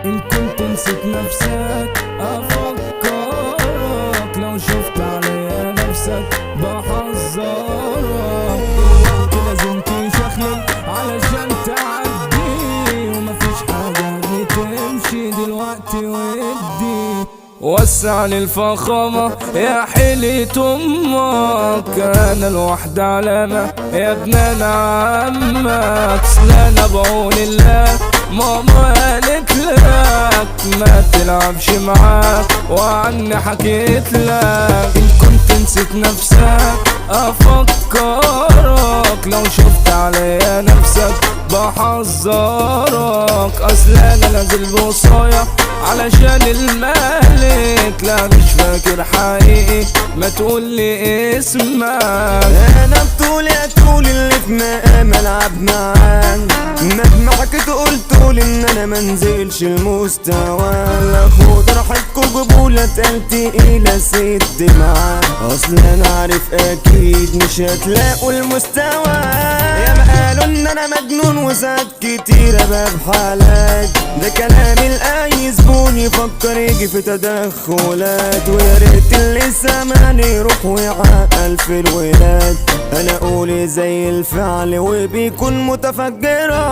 إن كنت نسيت نفسك أفكرك، لو شفت عليا نفسك بحذرك. الوقت لازم تشخلل علشان تعدي، ومفيش حاجة بتمشي دلوقتي ودي. وسع للفخامة يا حيلة أمك، أنا الوحدة علامة يا ابن أنا عمك. أنا بعون الله ماما قالت لك ما تلعبش معاك، وعني حكيت لك. إن كنت نسيت نفسك أفكرك، لو شفت عليا نفسك بحذرك. أصل أنا نازل بوصايا علشان الملك، لا مش فاكر حقيقي ما تقولي اسمك. انا بطولي اطول اللي في مقام العب معاك، مجمعك تقول ان انا منزلش المستوى. لا خد راحتكوا جبولة تقال تقيلة سد معاك، اصل انا عارف اكيد مش هتلاقوا المستوى. يا ما قالوا ان انا مجنون وساعات كتيرة بحالات، ده كلام الاي زبون يفكر يجي في تدخلات. ويا ريت اللي سامعني يروح ويعقل في الولاد، انا قولي زي الفعل وبيكون متفجرة.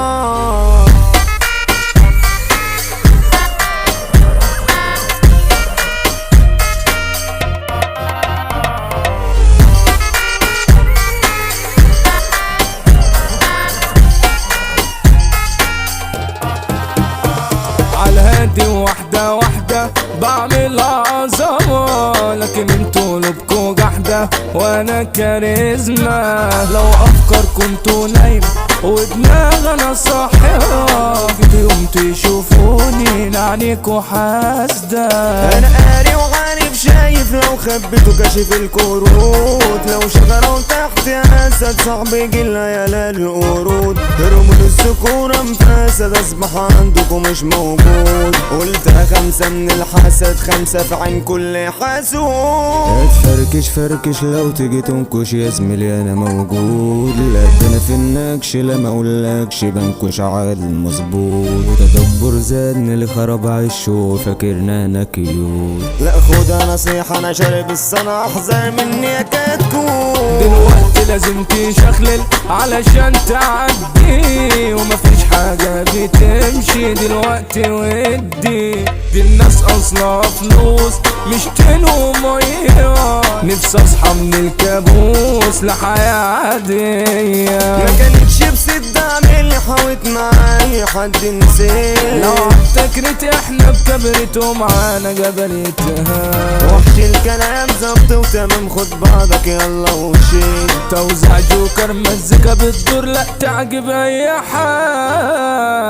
عالهادي واحدة واحدة بعمل عظمة، لكن انتوا لبكوا جحدة وانا كاريزما. لو افكار كنتوا نايم ودماغ انا صاحية، في يوم تشوفوني لعنيكوا حاسدة. انا قاري وعارف شايف، لو خبيتوا كشف الكروت. لو شجرة تحت اسد صعب يجي ليالي القرود. رمل الذكورة مفاسد اصبح عندكم مش موجود. قلتها 5 من الحسد، 5 في عين كل حسود. تفركش فركش لو تيجي تنكش يا زميلي انا موجود. لا انا في النكش لا ما اقولكش بنكش عادل مظبوط. وتدبر زادني اللي خرب عيشه فاكرنا انا كيوت. لا خدها نصيحة انا شارب الصنع، احذر مني يا كتكوت. دلوقتي لازم تشخلل علشان تعدي، ومفيش حاجة بتمشي دلوقتي ودي. دي الناس اصلا فلوس مش تنو مية، نفسي اصحى من الكابوس لحياة عادية. ما كانتش بست اعمل حاوت معايا حد نسيت. لو افتكرت احنا بكبرته معانا جبلتها. وحش الكلام ظبط وتمام خد بعضك يلا وشيت. توزع جوكر مزيكا بتدور لا تعجب اي حد.